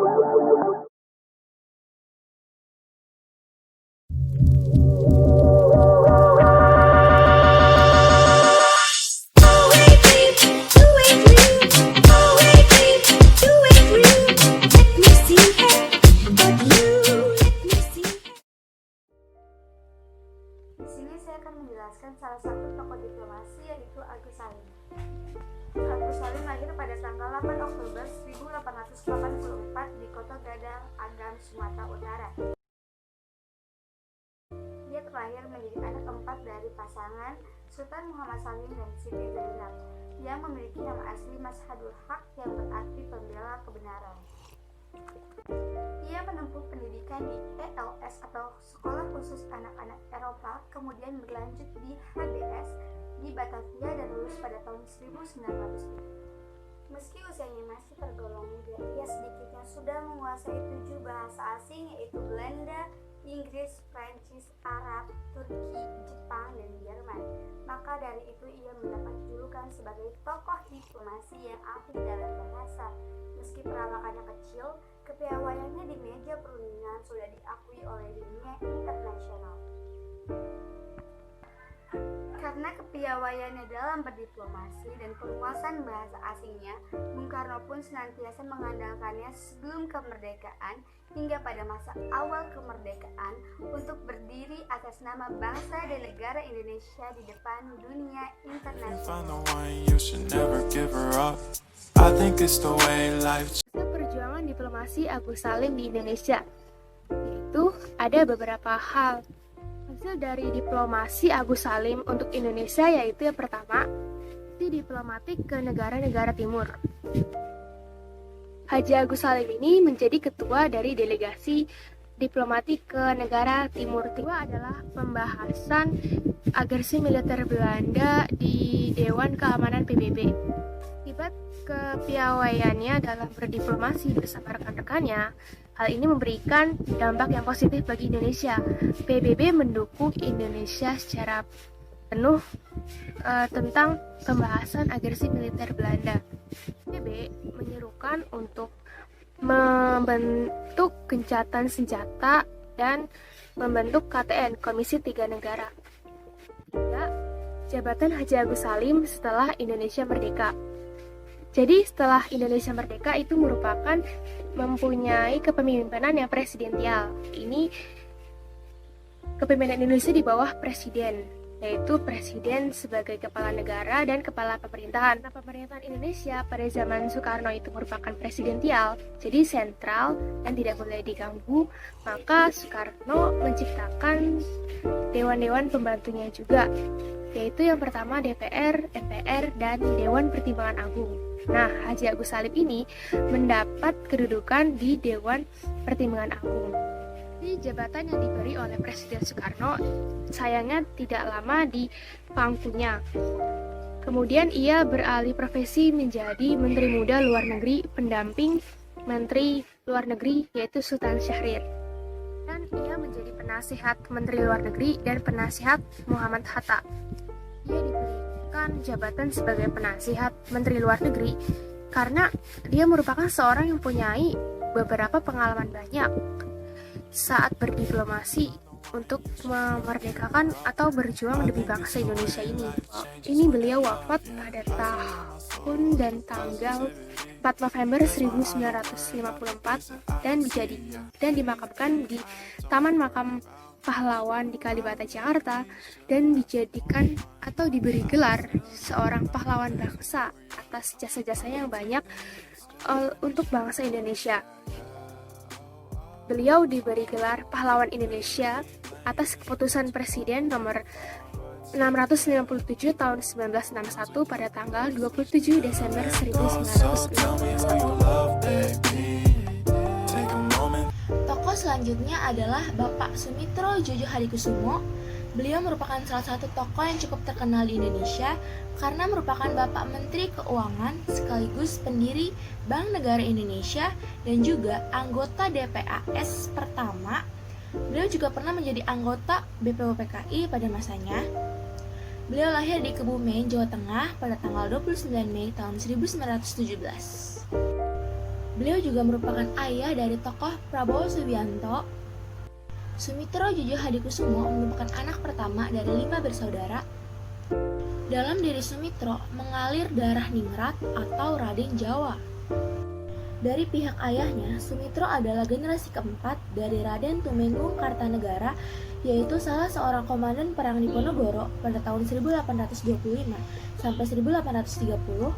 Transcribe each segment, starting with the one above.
Saya akan menjelaskan salah satu tokoh diplomasi, yaitu Agus Salim. Agus Salim lahir pada tanggal 8 Oktober 1884 di Kota Gadang, Agam, Sumatera Utara. Dia terlahir menjadi anak keempat dari pasangan Sultan Muhammad Salim dan Siti Zainab, yang memiliki nama asli Mashhadul Haq yang berarti pembela kebenaran. Ia menempuh pendidikan di ELS atau Sekolah Khusus Anak-anak Eropa, kemudian berlanjut di HBS di Batavia dan lulus pada tahun 1900. Meski usianya masih tergolong muda, ia sedikitnya sudah menguasai 7 bahasa asing, yaitu Belanda, Inggris, Prancis, Arab, Turki, Jepang, dan Jerman. Maka dari itu ia mendapat julukan sebagai tokoh diplomasi yang ahli dalam bahasa. Meski perawakannya kecil, kepiawaiannya di meja perundingan sudah diakui oleh dunia internasional. Karena kepiawaiannya dalam berdiplomasi dan penguasaan bahasa asingnya, Bung Karno pun senantiasa mengandalkannya sebelum kemerdekaan hingga pada masa awal kemerdekaan untuk berdiri atas nama bangsa dan negara Indonesia di depan dunia internasional. Perjuangan diplomasi Agus Salim di Indonesia, yaitu ada beberapa hal. Hasil dari diplomasi Agus Salim untuk Indonesia yaitu yang pertama, diplomatik ke negara-negara timur. Haji Agus Salim ini menjadi ketua dari delegasi diplomatik ke negara timur. Kedua adalah pembahasan agresi militer Belanda di Dewan Keamanan PBB. Akibat kepiawaiannya dalam berdiplomasi bersama rekan-rekannya, hal ini memberikan dampak yang positif bagi Indonesia. PBB mendukung Indonesia secara penuh tentang pembahasan agresi militer Belanda. PBB menyerukan untuk membentuk gencatan senjata dan membentuk KTN, Komisi Tiga Negara. Jabatan Haji Agus Salim setelah Indonesia merdeka. Jadi setelah Indonesia merdeka itu merupakan mempunyai kepemimpinan yang presidensial. Ini kepemimpinan Indonesia di bawah presiden, yaitu presiden sebagai kepala negara dan kepala pemerintahan. Nah, pemerintahan Indonesia pada zaman Soekarno itu merupakan presidensial, jadi sentral dan tidak boleh diganggu. Maka Soekarno menciptakan dewan-dewan pembantunya juga, yaitu yang pertama DPR, MPR, dan Dewan Pertimbangan Agung. Nah, Haji Agus Salim ini mendapat kedudukan di Dewan Pertimbangan Agung. Di jabatan yang diberi oleh Presiden Soekarno, sayangnya tidak lama di pangkunya. Kemudian ia beralih profesi menjadi Menteri Muda Luar Negeri pendamping Menteri Luar Negeri, yaitu Sultan Syahrir. Dan ia menjadi penasihat Menteri Luar Negeri dan penasihat Muhammad Hatta. Ia diberikan jabatan sebagai penasihat Menteri Luar Negeri karena dia merupakan seorang yang mempunyai beberapa pengalaman banyak saat berdiplomasi untuk memerdekakan atau berjuang demi bangsa Indonesia ini. Ini beliau wafat pada tahun dan tanggal 4 November 1954 dan dimakamkan di Taman Makam Pahlawan di Kalibata, Jakarta, dan dijadikan atau diberi gelar seorang pahlawan bangsa atas jasa-jasanya yang banyak untuk bangsa Indonesia. Beliau diberi gelar Pahlawan Indonesia atas keputusan Presiden nomor 697 tahun 1961 pada tanggal 27 Desember 1961. Tokoh selanjutnya adalah Bapak Sumitro Jojo Hadikusumo. Beliau merupakan salah satu tokoh yang cukup terkenal di Indonesia karena merupakan Bapak Menteri Keuangan sekaligus pendiri Bank Negara Indonesia dan juga anggota DPAS pertama. Beliau juga pernah menjadi anggota BPUPKI pada masanya. Beliau lahir di Kebumen, Jawa Tengah pada tanggal 29 Mei tahun 1917. Beliau juga merupakan ayah dari tokoh Prabowo Subianto. Sumitro Jojo Hadikusumo merupakan anak pertama dari 5 bersaudara. Dalam diri Sumitro mengalir darah ningrat atau Raden Jawa. Dari pihak ayahnya, Sumitro adalah generasi keempat dari Raden Tumenggung Kartanegara, yaitu salah seorang komandan perang Diponegoro pada tahun 1825 sampai 1830.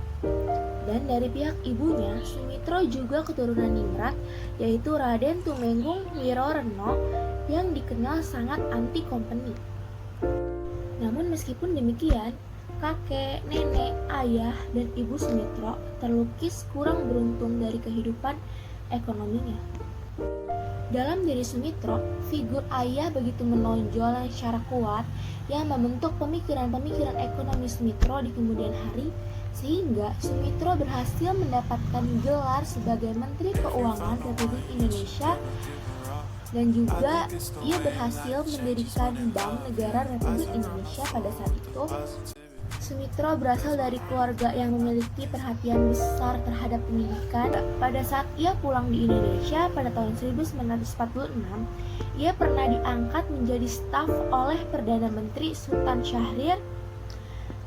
Dan dari pihak ibunya, Sumitro juga keturunan ningrat, yaitu Raden Tumenggung Wiroreno yang dikenal sangat anti kompeni. Namun meskipun demikian, kakek, nenek, ayah, dan ibu Sumitro terlukis kurang beruntung dari kehidupan ekonominya. Dalam diri Sumitro, figur ayah begitu menonjol secara kuat yang membentuk pemikiran-pemikiran ekonomi Sumitro di kemudian hari, sehingga Sumitro berhasil mendapatkan gelar sebagai Menteri Keuangan Republik Indonesia, dan juga ia berhasil mendirikan Bank Negara Republik Indonesia pada saat itu. Sumitro berasal dari keluarga yang memiliki perhatian besar terhadap pendidikan. Pada saat ia pulang di Indonesia pada tahun 1946, ia pernah diangkat menjadi staf oleh Perdana Menteri Sultan Syahrir.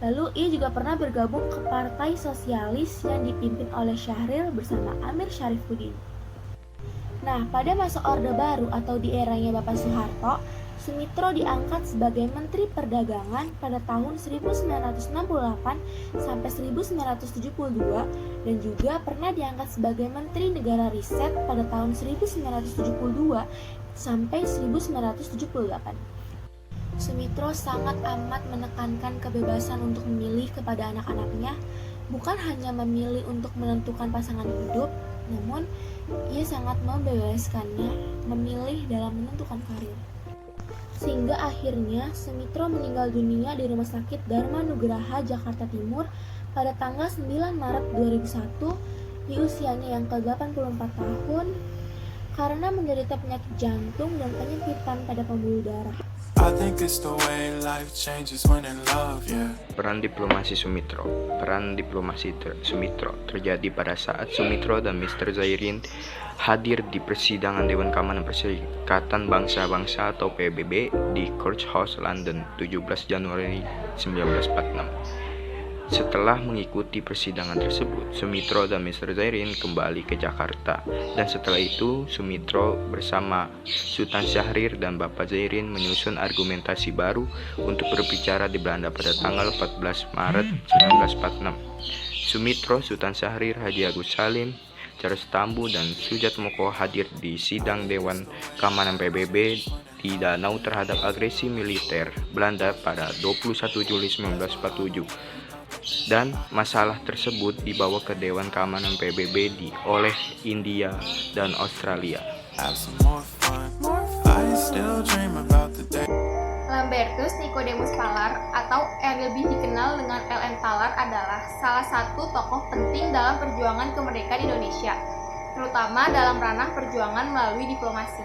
Lalu ia juga pernah bergabung ke Partai Sosialis yang dipimpin oleh Syahrir bersama Amir Syarifuddin. Nah, pada masa Orde Baru atau di eranya Bapak Soeharto, Sumitro diangkat sebagai Menteri Perdagangan pada tahun 1968 sampai 1972 dan juga pernah diangkat sebagai Menteri Negara Riset pada tahun 1972 sampai 1978. Sumitro sangat amat menekankan kebebasan untuk memilih kepada anak-anaknya, bukan hanya memilih untuk menentukan pasangan hidup, namun ia sangat membebaskannya memilih dalam menentukan karir. Sehingga akhirnya Sumitro meninggal dunia di Rumah Sakit Dharma Nugraha, Jakarta Timur pada tanggal 9 Maret 2001 di usianya yang ke-84 tahun karena menderita penyakit jantung dan penyempitan pada pembuluh darah. Peran diplomasi Sumitro. Peran diplomasi Sumitro terjadi pada saat Sumitro dan Mr. Zairin hadir di persidangan Dewan Keamanan Perserikatan Bangsa-Bangsa atau PBB di Court House, London, 17 Januari 1946. Setelah mengikuti persidangan tersebut, Sumitro dan Mr. Zairin kembali ke Jakarta, dan setelah itu Sumitro bersama Sultan Syahrir dan Bapak Zairin menyusun argumentasi baru untuk berbicara di Belanda pada tanggal 14 Maret 1946. Sumitro, Sultan Syahrir, Haji Agus Salim, Charles Tambu, dan Sujatmoko hadir di sidang Dewan Keamanan PBB di Danau terhadap agresi militer Belanda pada 21 Juli 1947. Dan masalah tersebut dibawa ke Dewan Keamanan PBB oleh India dan Australia. Lambertus Nicodemus Palar atau yang lebih dikenal dengan LN Palar adalah salah satu tokoh penting dalam perjuangan kemerdekaan Indonesia, terutama dalam ranah perjuangan melalui diplomasi.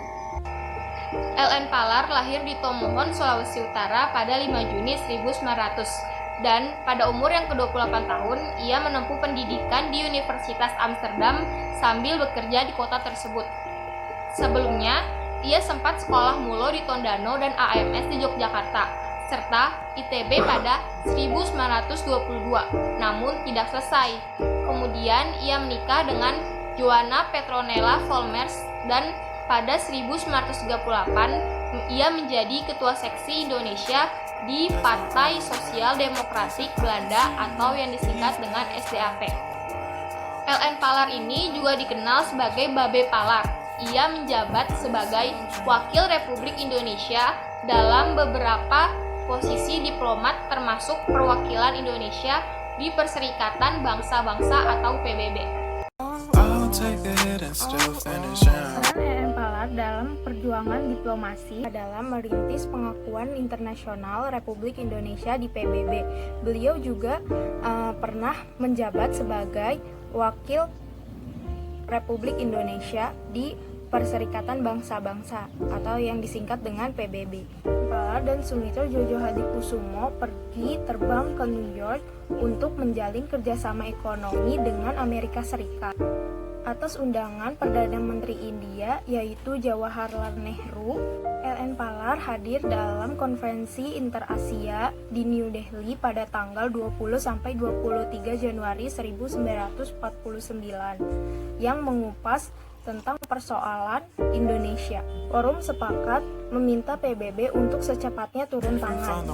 LN Palar lahir di Tomohon, Sulawesi Utara pada 5 Juni 1900. Dan pada umur yang ke-28 tahun, ia menempuh pendidikan di Universitas Amsterdam sambil bekerja di kota tersebut. Sebelumnya, ia sempat sekolah mulo di Tondano dan AMS di Yogyakarta, serta ITB pada 1922, namun tidak selesai. Kemudian ia menikah dengan Joanna Petronella Volmers dan pada 1938 ia menjadi Ketua Seksi Indonesia di Partai Sosial Demokratik Belanda atau yang disingkat dengan SDAP. LN Palar ini juga dikenal sebagai Babe Palar. Ia menjabat sebagai Wakil Republik Indonesia dalam beberapa posisi diplomat termasuk perwakilan Indonesia di Perserikatan Bangsa-Bangsa atau PBB. Peran Palar dalam perjuangan diplomasi adalah merintis pengakuan internasional Republik Indonesia di PBB. Beliau juga pernah menjabat sebagai Wakil Republik Indonesia di Perserikatan Bangsa-Bangsa atau yang disingkat dengan PBB. Palar dan Sumitro Jojo Hadikusumo pergi terbang ke New York untuk menjalin kerjasama ekonomi dengan Amerika Serikat. atas undangan Perdana Menteri India yaitu Jawaharlal Nehru, LN Palar hadir dalam konferensi Inter-Asia di New Delhi pada tanggal 20-23 Januari 1949 yang mengupas tentang persoalan Indonesia. Forum sepakat meminta PBB untuk secepatnya turun tangan.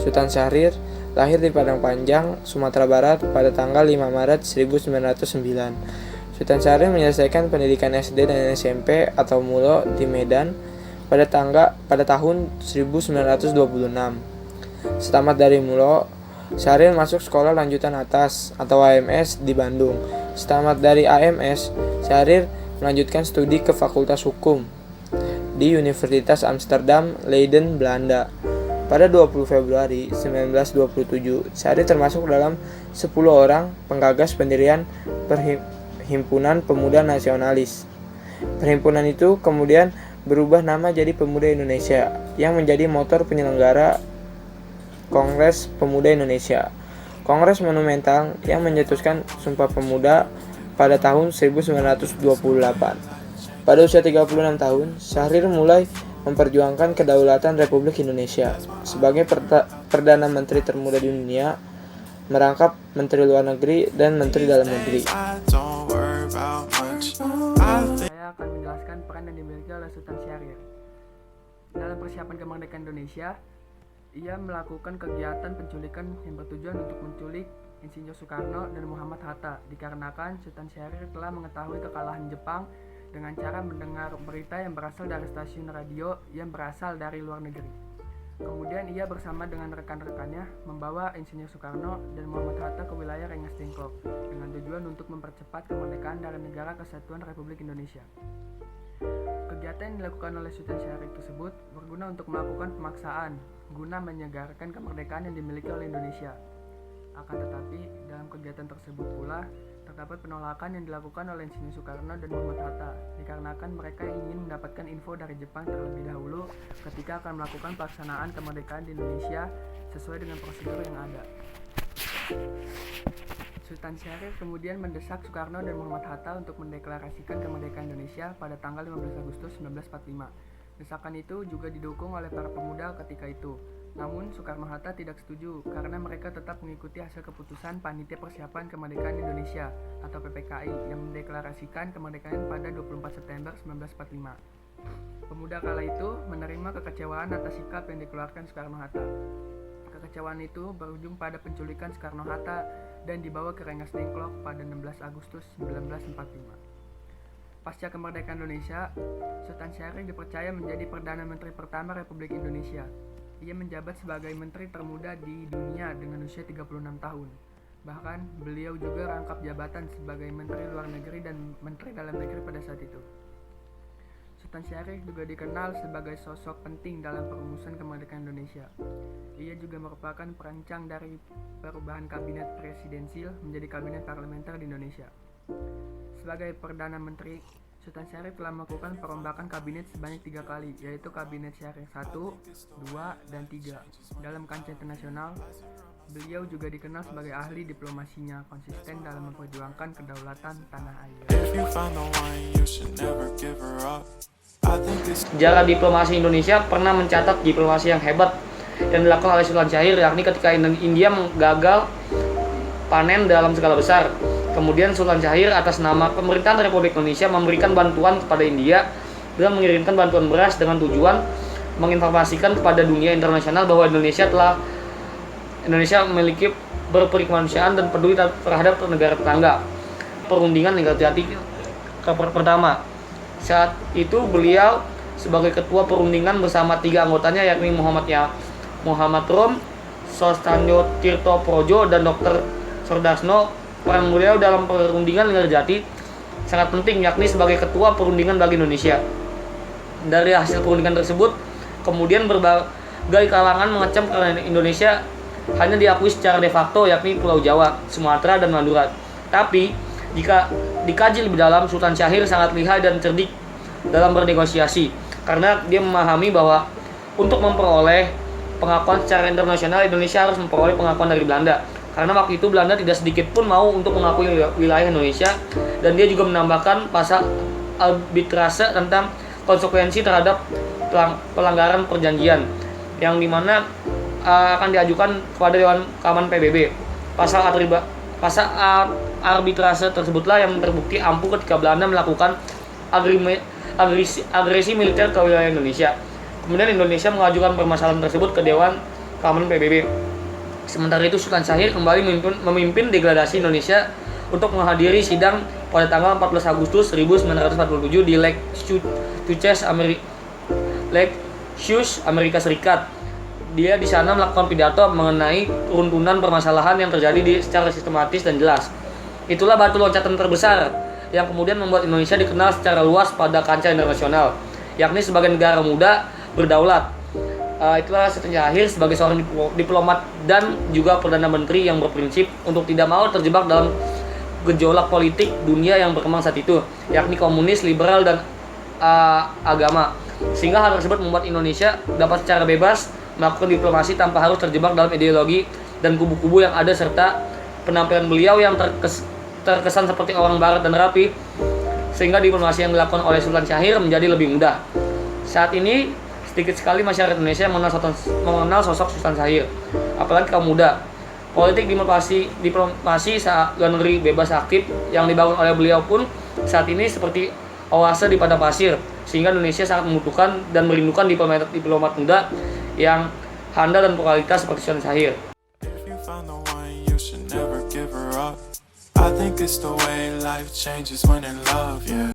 Sultan Syahrir lahir di Padang Panjang, Sumatera Barat pada tanggal 5 Maret 1909. Sultan Syahrir menyelesaikan pendidikan SD dan SMP atau Mulo di Medan pada tahun 1926. Setamat dari Mulo, Syahrir masuk sekolah lanjutan atas atau AMS di Bandung. Setamat dari AMS, Syahrir melanjutkan studi ke Fakultas Hukum di Universitas Amsterdam, Leiden, Belanda. Pada 20 Februari 1927, Syahrir termasuk dalam 10 orang penggagas pendirian Perhimpunan Pemuda Nasionalis. Perhimpunan itu kemudian berubah nama jadi Pemuda Indonesia yang menjadi motor penyelenggara Kongres Pemuda Indonesia. Kongres monumental yang mencetuskan Sumpah Pemuda pada tahun 1928. Pada usia 36 tahun, Syahrir mulai memperjuangkan kedaulatan Republik Indonesia. Sebagai Perdana Menteri termuda di dunia, merangkap Menteri Luar Negeri dan Menteri Dalam Negeri. Saya akan menjelaskan peran yang dimiliki oleh Sultan Syahrir. Dalam persiapan kemerdekaan Indonesia, ia melakukan kegiatan penculikan yang bertujuan untuk menculik Insinyur Soekarno dan Muhammad Hatta, dikarenakan Sultan Syahrir telah mengetahui kekalahan Jepang dengan cara mendengar berita yang berasal dari stasiun radio yang berasal dari luar negeri. Kemudian ia bersama dengan rekan-rekannya membawa Insinyur Soekarno dan Muhammad Hatta ke wilayah Rengas Dengklok dengan tujuan untuk mempercepat kemerdekaan dari Negara Kesatuan Republik Indonesia. Kegiatan yang dilakukan oleh Sultan Syahrir tersebut berguna untuk melakukan pemaksaan guna menyegarkan kemerdekaan yang dimiliki oleh Indonesia. Akan tetapi, dalam kegiatan tersebut pula terdapat penolakan yang dilakukan oleh Insinyur Soekarno dan Muhammad Hatta, dikarenakan mereka ingin mendapatkan info dari Jepang terlebih dahulu ketika akan melakukan pelaksanaan kemerdekaan di Indonesia sesuai dengan prosedur yang ada. Sultan Syahrir kemudian mendesak Soekarno dan Muhammad Hatta untuk mendeklarasikan kemerdekaan Indonesia pada tanggal 15 Agustus 1945. Desakan itu juga didukung oleh para pemuda ketika itu. Namun Soekarno-Hatta tidak setuju karena mereka tetap mengikuti hasil keputusan Panitia Persiapan Kemerdekaan Indonesia atau PPKI yang mendeklarasikan kemerdekaan pada 24 September 1945. Pemuda kala itu menerima kekecewaan atas sikap yang dikeluarkan Soekarno-Hatta. Kekecewaan itu berujung pada penculikan Soekarno-Hatta dan dibawa ke Rengas Dengklok pada 16 Agustus 1945. Pasca kemerdekaan Indonesia, Sultan Syahrir dipercaya menjadi Perdana Menteri pertama Republik Indonesia. Ia menjabat sebagai menteri termuda di dunia dengan usia 36 tahun. Bahkan, beliau juga rangkap jabatan sebagai Menteri Luar Negeri dan Menteri Dalam Negeri pada saat itu. Sultan Syahrir juga dikenal sebagai sosok penting dalam perumusan kemerdekaan Indonesia. Ia juga merupakan perancang dari perubahan kabinet presidensil menjadi kabinet parlementer di Indonesia. Sebagai Perdana Menteri, Sultan Syahrir telah melakukan perombakan kabinet sebanyak 3 kali, yaitu Kabinet Syahrir 1, 2, dan 3. Dalam kancah internasional, beliau juga dikenal sebagai ahli diplomasinya konsisten dalam memperjuangkan kedaulatan tanah air. Sejarah diplomasi Indonesia pernah mencatat diplomasi yang hebat yang dilakukan oleh Sultan Syahrir, yakni ketika India gagal panen dalam skala besar. Kemudian Sultan Syahrir atas nama pemerintahan Republik Indonesia memberikan bantuan kepada India dan mengirimkan bantuan beras dengan tujuan menginformasikan kepada dunia internasional bahwa Indonesia memiliki berperikemanusiaan dan peduli terhadap negara tetangga. Perundingan yang terjadi pertama. Saat itu beliau sebagai ketua perundingan bersama 3 anggotanya yakni Muhammad Rom, Sostanyo Tirto Projo, dan Dr. Sordasno. Peran beliau dalam perundingan Linggarjati sangat penting, yakni sebagai ketua perundingan bagi Indonesia. Dari hasil perundingan tersebut, kemudian berbagai kalangan mengecam karena Indonesia hanya diakui secara de facto, yakni Pulau Jawa, Sumatera, dan Madura. Tapi, jika dikaji lebih dalam, Sultan Syahrir sangat lihai dan cerdik dalam bernegosiasi, karena dia memahami bahwa untuk memperoleh pengakuan secara internasional, Indonesia harus memperoleh pengakuan dari Belanda. karena waktu itu Belanda tidak sedikit pun mau untuk mengakui wilayah Indonesia, dan dia juga menambahkan pasal arbitrase tentang konsekuensi terhadap pelanggaran perjanjian yang dimana akan diajukan kepada Dewan Keamanan PBB. Pasal arbitrase tersebutlah yang terbukti ampuh ketika Belanda melakukan agresi militer ke wilayah Indonesia. Kemudian Indonesia mengajukan permasalahan tersebut ke Dewan Keamanan PBB. Sementara itu Sultan Syahrir kembali memimpin degradasi Indonesia untuk menghadiri sidang pada tanggal 14 Agustus 1947 di Lake Hughes, Amerika Serikat. Dia di sana melakukan pidato mengenai runtunan permasalahan yang terjadi secara sistematis dan jelas. Itulah batu loncatan terbesar yang kemudian membuat Indonesia dikenal secara luas pada kancah internasional, yakni sebagai negara muda berdaulat. Itulah Sultan Syahrir sebagai seorang diplomat dan juga Perdana Menteri yang berprinsip untuk tidak mau terjebak dalam gejolak politik dunia yang berkembang saat itu, yakni komunis, liberal, dan agama. Sehingga hal tersebut membuat Indonesia dapat secara bebas melakukan diplomasi tanpa harus terjebak dalam ideologi dan kubu-kubu yang ada, serta penampilan beliau yang terkesan seperti orang barat dan rapi, sehingga diplomasi yang dilakukan oleh Sultan Syahrir menjadi lebih mudah. Saat ini sedikit sekali masyarakat Indonesia mengenal sosok Sultan Syahrir, apalagi kaum muda. Politik diplomasi saat luar negeri bebas aktif yang dibangun oleh beliau pun saat ini seperti oase di padang pasir, sehingga Indonesia sangat membutuhkan dan merindukan diplomat muda yang handal dan berkualitas seperti Sultan Syahrir. I think it's the way life changes when in love, yeah.